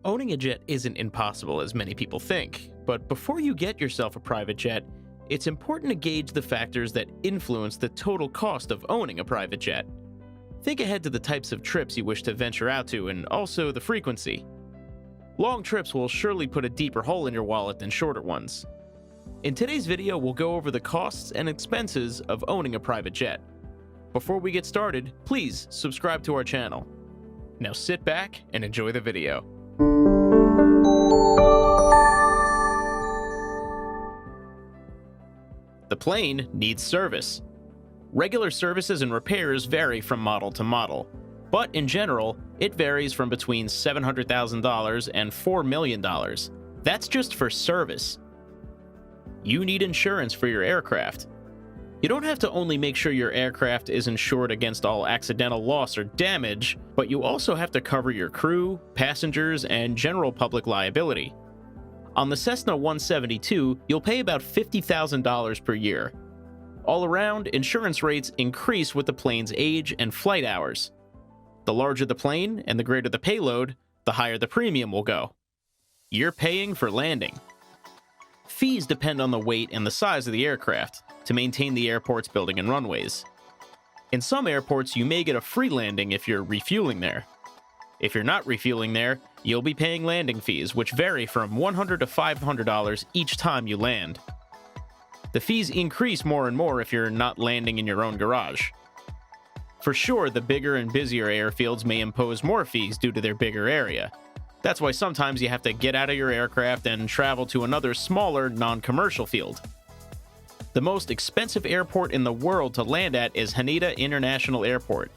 Owning a jet isn't impossible as many people think, but before you get yourself a private jet, it's important to gauge the factors that influence the total cost of owning a private jet. Think ahead to the types of trips you wish to venture out to and also the frequency. Long trips will surely put a deeper hole in your wallet than shorter ones. In today's video, we'll go over the costs and expenses of owning a private jet. Before we get started, please subscribe to our channel. Now sit back and enjoy the video. The plane needs service. Regular services and repairs vary from model to model, but in general, it varies from between $700,000 and $4 million. That's just for service. You need insurance for your aircraft. You don't have to only make sure your aircraft is insured against all accidental loss or damage, but you also have to cover your crew, passengers, and general public liability. On the Cessna 172, you'll pay about $50,000 per year. All around, insurance rates increase with the plane's age and flight hours. The larger the plane and the greater the payload, the higher the premium will go. You're paying for landing. Fees depend on the weight and the size of the aircraft to maintain the airport's building and runways. In some airports, you may get a free landing if you're refueling there. If you're not refueling there, you'll be paying landing fees, which vary from $100 to $500 each time you land. The fees increase more and more if you're not landing in your own garage. For sure, the bigger and busier airfields may impose more fees due to their bigger area. That's why sometimes you have to get out of your aircraft and travel to another smaller, non-commercial field. The most expensive airport in the world to land at is Haneda International Airport.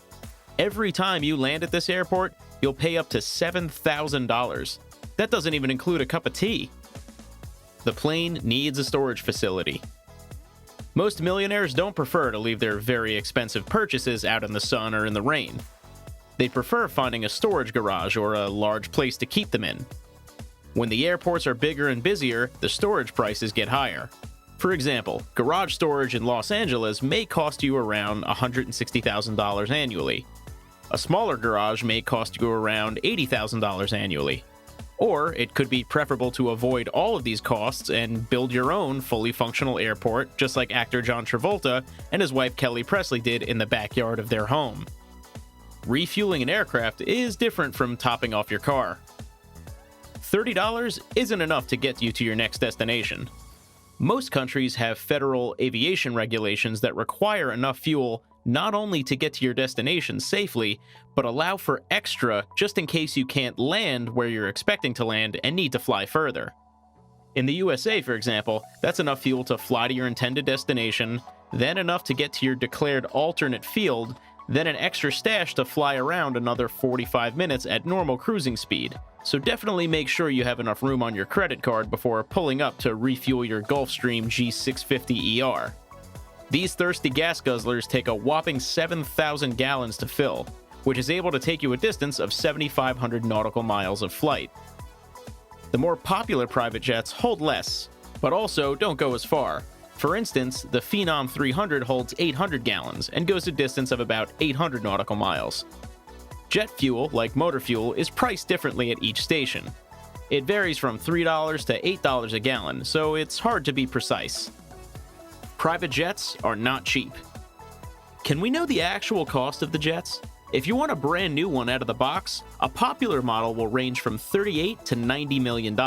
Every time you land at this airport, you'll pay up to $7,000. That doesn't even include a cup of tea. The plane needs a storage facility. Most millionaires don't prefer to leave their very expensive purchases out in the sun or in the rain. They prefer finding a storage garage or a large place to keep them in. When the airports are bigger and busier, the storage prices get higher. For example, garage storage in Los Angeles may cost you around $160,000 annually. A smaller garage may cost you around $80,000 annually. Or it could be preferable to avoid all of these costs and build your own fully functional airport, just like actor John Travolta and his wife Kelly Presley did in the backyard of their home. Refueling an aircraft is different from topping off your car. $30 isn't enough to get you to your next destination. Most countries have federal aviation regulations that require enough fuel not only to get to your destination safely, but allow for extra just in case you can't land where you're expecting to land and need to fly further. In the USA, for example, that's enough fuel to fly to your intended destination, then enough to get to your declared alternate field, then an extra stash to fly around another 45 minutes at normal cruising speed. So definitely make sure you have enough room on your credit card before pulling up to refuel your Gulfstream G650ER. These thirsty gas guzzlers take a whopping 7,000 gallons to fill, which is able to take you a distance of 7,500 nautical miles of flight. The more popular private jets hold less, but also don't go as far. For instance, the Phenom 300 holds 800 gallons and goes a distance of about 800 nautical miles. Jet fuel, like motor fuel, is priced differently at each station. It varies from $3 to $8 a gallon, so it's hard to be precise. Private jets are not cheap. Can we know the actual cost of the jets? If you want a brand new one out of the box, a popular model will range from $38 to $90 million.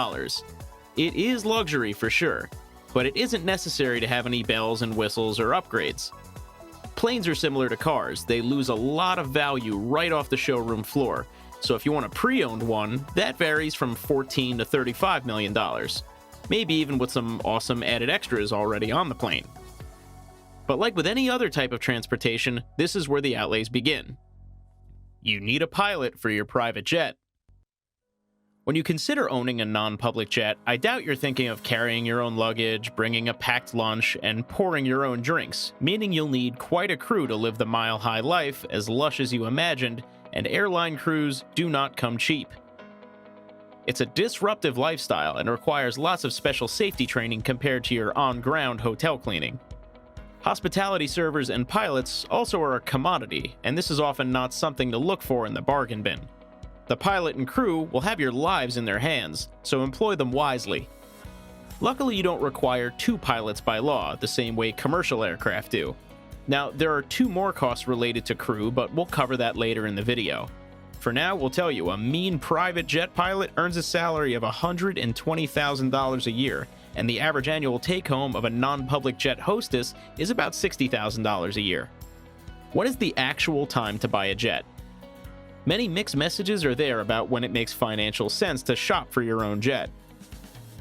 It is luxury for sure, but it isn't necessary to have any bells and whistles or upgrades. Planes are similar to cars. They lose a lot of value right off the showroom floor, so if you want a pre-owned one, that varies from $14 to $35 million, maybe even with some awesome added extras already on the plane. But like with any other type of transportation, this is where the outlays begin. You need a pilot for your private jet. When you consider owning a non-public jet, I doubt you're thinking of carrying your own luggage, bringing a packed lunch, and pouring your own drinks, meaning you'll need quite a crew to live the mile-high life as lush as you imagined, and airline crews do not come cheap. It's a disruptive lifestyle and requires lots of special safety training compared to your on-ground hotel cleaning. Hospitality servers and pilots also are a commodity, and this is often not something to look for in the bargain bin. The pilot and crew will have your lives in their hands, so employ them wisely. Luckily, you don't require 2 pilots by law, the same way commercial aircraft do. Now, there are 2 more costs related to crew, but we'll cover that later in the video. For now, we'll tell you, a mean private jet pilot earns a salary of $120,000 a year, and the average annual take-home of a non-public jet hostess is about $60,000 a year. What is the actual time to buy a jet? Many mixed messages are there about when it makes financial sense to shop for your own jet.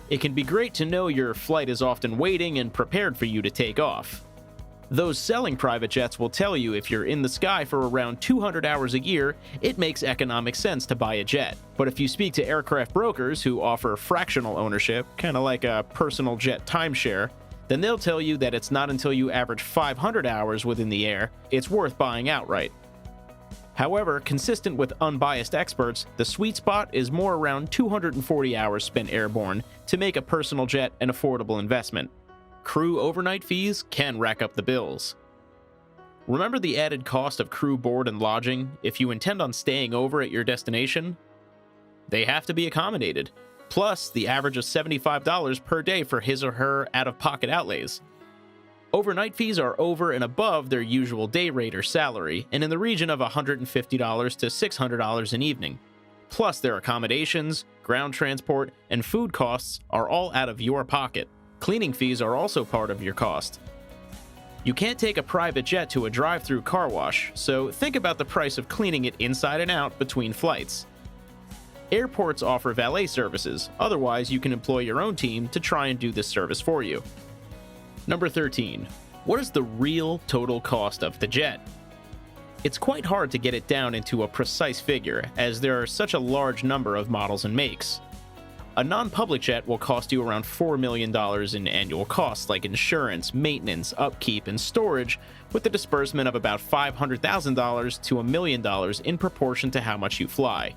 It can be great to know your flight is often waiting and prepared for you to take off. Those selling private jets will tell you if you're in the sky for around 200 hours a year, it makes economic sense to buy a jet. But if you speak to aircraft brokers who offer fractional ownership, kind of like a personal jet timeshare, then they'll tell you that it's not until you average 500 hours within the air it's worth buying outright. However, consistent with unbiased experts, the sweet spot is more around 240 hours spent airborne to make a personal jet an affordable investment. Crew overnight fees can rack up the bills. Remember the added cost of crew board and lodging if you intend on staying over at your destination? They have to be accommodated, plus the average of $75 per day for his or her out-of-pocket outlays. Overnight fees are over and above their usual day rate or salary, and in the region of $150 to $600 an evening. Plus their accommodations, ground transport, and food costs are all out of your pocket. Cleaning fees are also part of your cost. You can't take a private jet to a drive-through car wash, so think about the price of cleaning it inside and out between flights. Airports offer valet services, otherwise you can employ your own team to try and do this service for you. Number 13. What is the real total cost of the jet? It's quite hard to get it down into a precise figure, as there are such a large number of models and makes. A non-public jet will cost you around $4 million in annual costs like insurance, maintenance, upkeep, and storage, with the disbursement of about $500,000 to $1 million in proportion to how much you fly.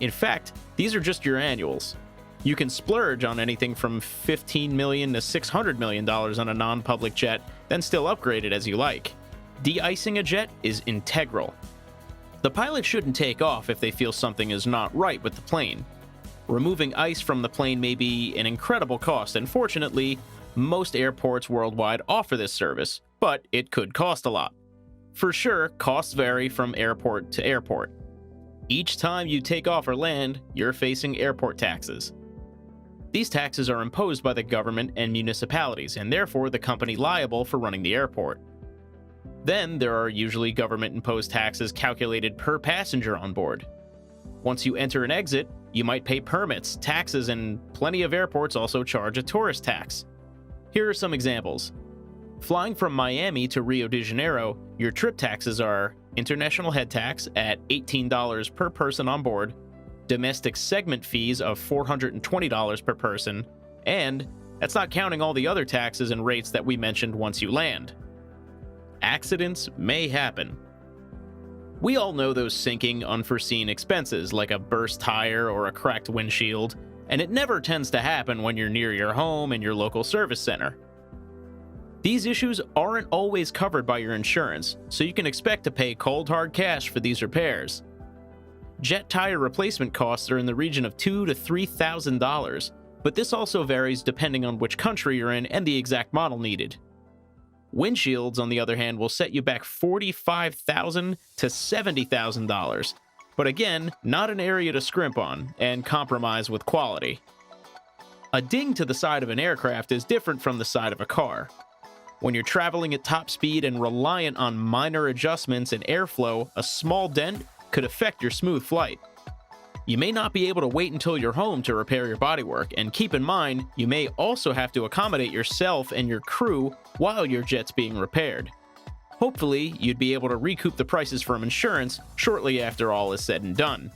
In fact, these are just your annuals. You can splurge on anything from $15 million to $600 million on a non-public jet, then still upgrade it as you like. De-icing a jet is integral. The pilot shouldn't take off if they feel something is not right with the plane. Removing ice from the plane may be an incredible cost, and fortunately, most airports worldwide offer this service, but it could cost a lot. For sure, costs vary from airport to airport. Each time you take off or land, you're facing airport taxes. These taxes are imposed by the government and municipalities, and therefore the company liable for running the airport. Then there are usually government-imposed taxes calculated per passenger on board. Once you enter and exit, you might pay permits, taxes, and plenty of airports also charge a tourist tax. Here are some examples. Flying from Miami to Rio de Janeiro, your trip taxes are international head tax at $18 per person on board, domestic segment fees of $420 per person, and that's not counting all the other taxes and rates that we mentioned once you land. Accidents may happen. We all know those sinking, unforeseen expenses like a burst tire or a cracked windshield, and it never tends to happen when you're near your home and your local service center. These issues aren't always covered by your insurance, so you can expect to pay cold hard cash for these repairs. Jet tire replacement costs are in the region of $2,000 to $3,000, but this also varies depending on which country you're in and the exact model needed. Windshields, on the other hand, will set you back $45,000 to $70,000, but again, not an area to scrimp on and compromise with quality. A ding to the side of an aircraft is different from the side of a car. When you're traveling at top speed and reliant on minor adjustments in airflow, a small dent could affect your smooth flight. You may not be able to wait until you're home to repair your bodywork, and keep in mind, you may also have to accommodate yourself and your crew while your jet's being repaired. Hopefully, you'd be able to recoup the prices from insurance shortly after all is said and done.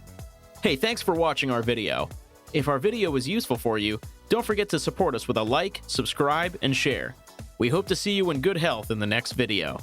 Hey, thanks for watching our video. If our video was useful for you, don't forget to support us with a like, subscribe, and share. We hope to see you in good health in the next video.